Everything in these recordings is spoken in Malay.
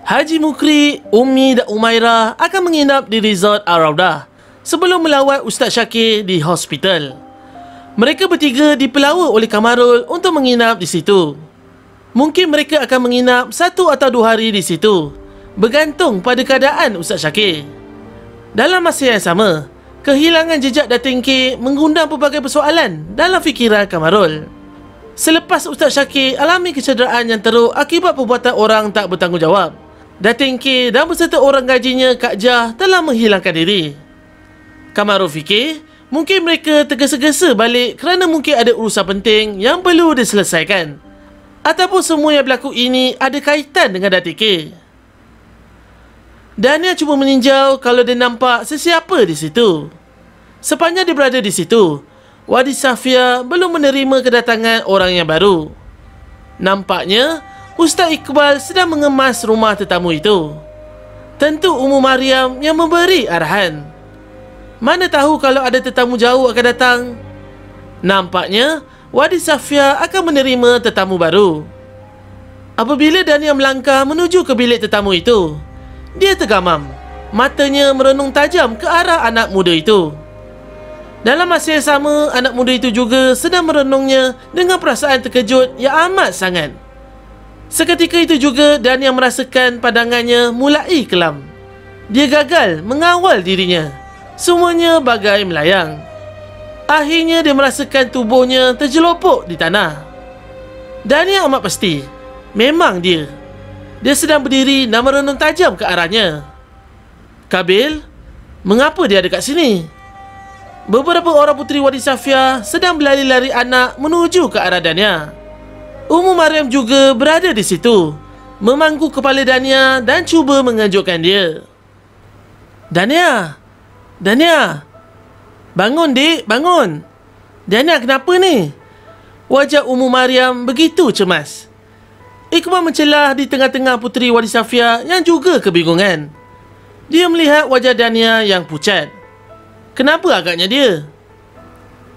Haji Mukri, Ummi dan Umairah akan menginap di Resort Ar-Raudah sebelum melawat Ustaz Syakir di hospital. Mereka bertiga dipelawa oleh Kamarul untuk menginap di situ. Mungkin mereka akan menginap 1 atau 2 hari di situ, bergantung pada keadaan Ustaz Syakir. Dalam masa yang sama, kehilangan jejak Datin K mengundang pelbagai persoalan dalam fikiran Kamarul. Selepas Ustaz Syakir alami kecederaan yang teruk akibat perbuatan orang tak bertanggungjawab, Datin K dan beserta orang gajinya Kak Jah telah menghilangkan diri. Kamarul fikir mungkin mereka tergesa-gesa balik kerana mungkin ada urusan penting yang perlu diselesaikan, ataupun semua yang berlaku ini ada kaitan dengan Datin K. Dania cuba meninjau kalau dia nampak sesiapa di situ. Sepanjang dia berada di situ, Wadi Safia belum menerima kedatangan orang yang baru. Nampaknya Ustaz Iqbal sedang mengemas rumah tetamu itu. Tentu Ummu Mariam yang memberi arahan. Mana tahu kalau ada tetamu jauh akan datang. Nampaknya Wadi Safia akan menerima tetamu baru. Apabila Dania melangkah menuju ke bilik tetamu itu, dia tergamam. Matanya merenung tajam ke arah anak muda itu. Dalam masa yang sama, anak muda itu juga sedang merenungnya dengan perasaan terkejut yang amat sangat. Seketika itu juga Dania merasakan pandangannya mulai kelam. Dia gagal mengawal dirinya. Semuanya bagai melayang. Akhirnya dia merasakan tubuhnya terjelopok di tanah. Dania amat pasti, memang dia. Dia sedang berdiri dan merenung tajam ke arahnya. Kabil, mengapa dia ada kat sini? Beberapa orang puteri Wadi Safia sedang berlari-lari anak menuju ke arah Dania. Ummu Mariam juga berada di situ, memangku kepala Dania dan cuba mengejutkan dia. Dania! Dania! Bangun, dik, bangun! Dania, kenapa ni? Wajah Ummu Mariam begitu cemas. Iqbal mencelah di tengah-tengah puteri Wadi Safia yang juga kebingungan. Dia melihat wajah Dania yang pucat. Kenapa agaknya dia?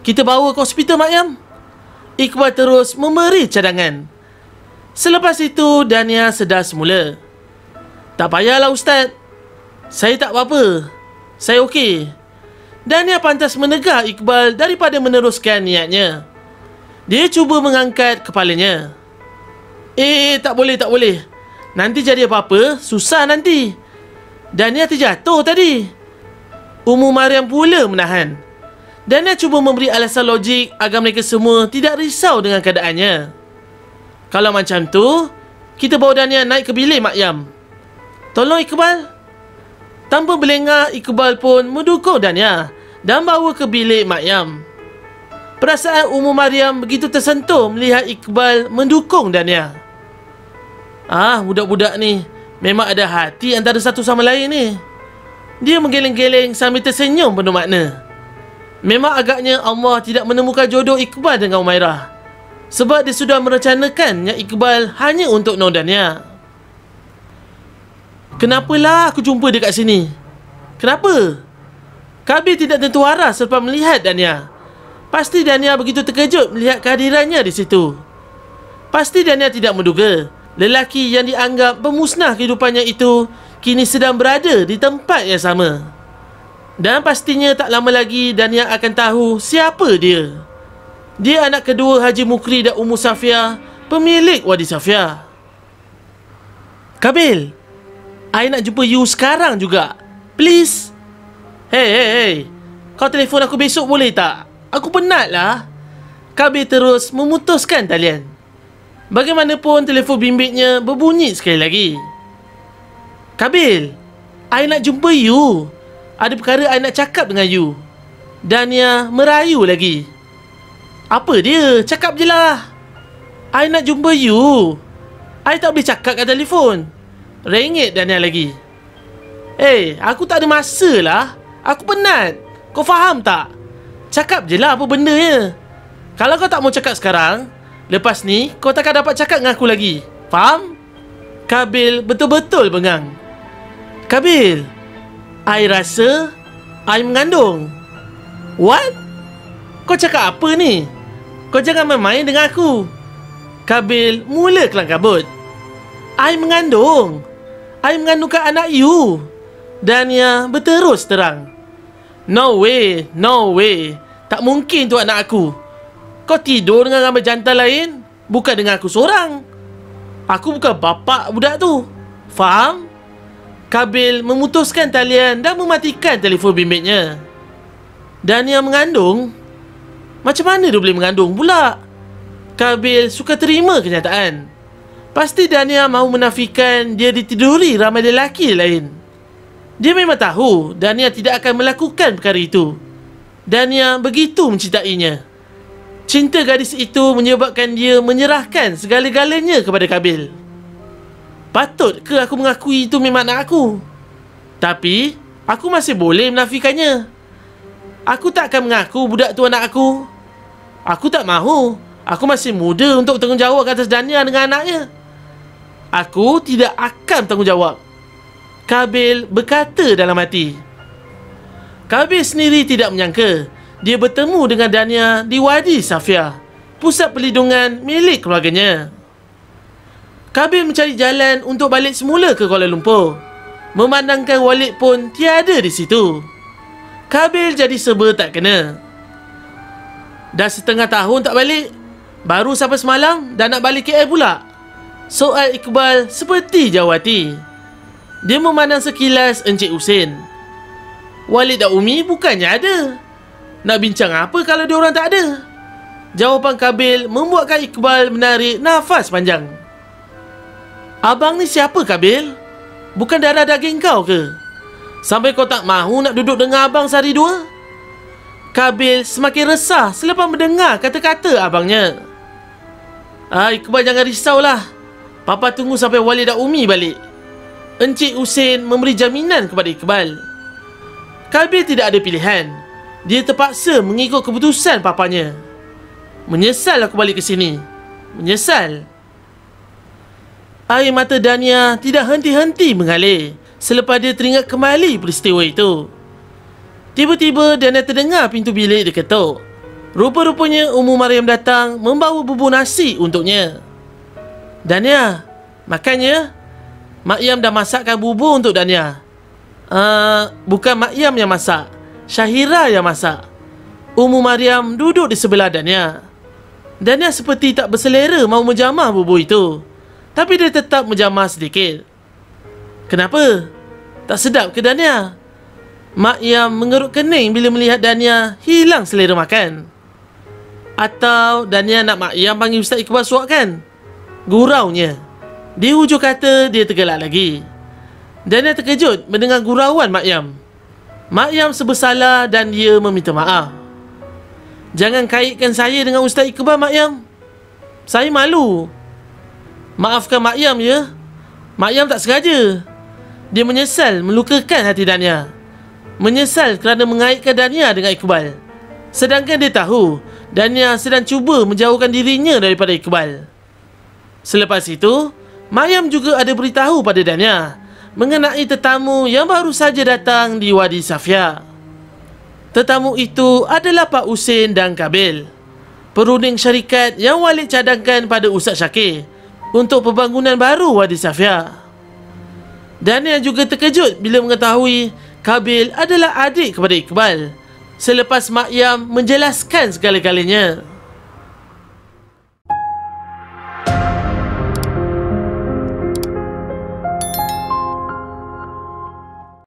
Kita bawa ke hospital, Mak Yam. Iqbal terus memberi cadangan. Selepas itu, Dania sedar semula. Tak payahlah, Ustaz. Saya tak apa-apa. Saya okey. Dania pantas menegar Iqbal daripada meneruskan niatnya. Dia cuba mengangkat kepalanya. Tak boleh, tak boleh. Nanti jadi apa-apa, susah nanti. Dania terjatuh tadi. Ummu Mariam pula menahan. Dania cuba memberi alasan logik agar mereka semua tidak risau dengan keadaannya. Kalau macam tu, kita bawa Dania naik ke bilik Mak Yam. Tolong Iqbal. Tanpa berlengah, Iqbal pun mendukung Dania dan bawa ke bilik Mak Yam. Perasaan Ummu Mariam begitu tersentuh melihat Iqbal mendukung Dania. Budak-budak ni memang ada hati antara satu sama lain ni. Dia menggeleng-geleng sambil tersenyum penuh makna. Memang agaknya Allah tidak menemukan jodoh Iqbal dengan Umairah, sebab dia sudah merencanakannya Iqbal hanya untuk Nur Dania. Kenapalah aku jumpa dia kat sini? Kenapa? Kabir tidak tentu arah selepas melihat Dania. Pasti Dania begitu terkejut melihat kehadirannya di situ. Pasti Dania tidak menduga lelaki yang dianggap pemusnah kehidupannya itu kini sedang berada di tempat yang sama. Dan pastinya tak lama lagi Dania akan tahu siapa dia. Dia anak kedua Haji Mukri dan Ummu Safia, pemilik Wadi Safia. Kabil, I nak jumpa you sekarang juga. Please. Hey. Kau telefon aku besok boleh tak? Aku penat lah. Kabil terus memutuskan talian. Bagaimanapun telefon bimbitnya berbunyi sekali lagi. Kabil, I nak jumpa you. Ada perkara I nak cakap dengan you. Dania merayu lagi. Apa dia? Cakap je lah. I nak jumpa you. I tak boleh cakap kat telefon. Rengit Dania lagi. Aku tak ada masa lah. Aku penat. Kau faham tak? Cakap je lah apa benda ya. Kalau kau tak mau cakap sekarang, lepas ni kau takkan dapat cakap dengan aku lagi. Faham? Kabil betul-betul bengang. Kabil, I rasa I mengandung. What? Kau cakap apa ni? Kau jangan main-main dengan aku. Kabil mula kelang kabut. I mengandung. I mengandungkan anak you. Dania berterus terang. No way, no way. Tak mungkin tu anak aku. Kau tidur dengan ramai jantan lain, bukan dengan aku seorang. Aku bukan bapak budak tu. Faham? Kabil memutuskan talian dan mematikan telefon bimbitnya. Dania mengandung? Macam mana dia boleh mengandung pula? Kabil suka terima kenyataan. Pasti Dania mahu menafikan dia ditiduri ramai lelaki lain. Dia memang tahu Dania tidak akan melakukan perkara itu. Dania begitu mencintainya. Cinta gadis itu menyebabkan dia menyerahkan segala-galanya kepada Kabil. Patut ke aku mengakui itu memang anak aku? Tapi aku masih boleh menafikannya. Aku tak akan mengaku budak tu anak aku. Aku tak mahu. Aku masih muda untuk bertanggungjawab atas Dania dengan anaknya. Aku tidak akan bertanggungjawab, Kabil berkata dalam hati. Kabil sendiri tidak menyangka dia bertemu dengan Dania di Wadi Safia, pusat perlindungan milik keluarganya. Kabil mencari jalan untuk balik semula ke Kuala Lumpur. Memandangkan Walid pun tiada di situ. Kabil jadi serba tak kena. Dah setengah tahun tak balik, baru sampai semalam dah nak balik KL pula. Soal Iqbal seperti jawati. Dia memandang sekilas Encik Husin. Walid dan Umi bukannya ada. Nak bincang apa kalau diorang tak ada? Jawapan Kabil membuatkan Iqbal menarik nafas panjang. Abang ni siapa, Kabil? Bukan darah daging kau ke? Sampai kau tak mahu nak duduk dengan abang sehari dua? Kabil semakin resah selepas mendengar kata-kata abangnya. Iqbal jangan risaulah. Papa tunggu sampai Walid dan Umi balik. Encik Husin memberi jaminan kepada Iqbal. Kabil tidak ada pilihan. Dia terpaksa mengikut keputusan papanya. Menyesal aku balik ke sini. Menyesal. Air mata Dania tidak henti-henti mengalir selepas dia teringat kembali peristiwa itu. Tiba-tiba Dania terdengar pintu bilik diketuk. Rupa-rupanya Ummu Mariam datang membawa bubur nasi untuknya. Dania, makannya. Mak Yam dah masakkan bubur untuk Dania. Bukan Mak Yam yang masak, Syahira yang masak. Ummu Mariam duduk di sebelah Dania. Dania seperti tak berselera mahu menjamah bubur itu, tapi dia tetap menjamah sedikit. Kenapa? Tak sedap ke Dania? Mak Yam mengerut kening bila melihat Dania hilang selera makan. Atau Dania nak Mak Yam panggil Ustaz Iqbal suapkan? Guraunya. Di hujung kata dia tergelak lagi. Dania terkejut mendengar gurauan Mak Yam. Mak Yam sebersalah dan dia meminta maaf. Jangan kaitkan saya dengan Ustaz Iqbal, Mak Yam. Saya malu. Maafkan Mak Yam ya. Mak Yam tak sengaja. Dia menyesal melukakan hati Dania. Menyesal kerana mengaitkan Dania dengan Iqbal. Sedangkan dia tahu Dania sedang cuba menjauhkan dirinya daripada Iqbal. Selepas itu, Mak Yam juga ada beritahu pada Dania mengenai tetamu yang baru saja datang di Wadi Safia. Tetamu itu adalah Pak Husin dan Kabil, perunding syarikat yang Walid cadangkan pada Ustaz Syakir untuk pembangunan baru Wadi Safia. Dania juga terkejut bila mengetahui Kabil adalah adik kepada Iqbal selepas Mak Yam menjelaskan segala-galanya.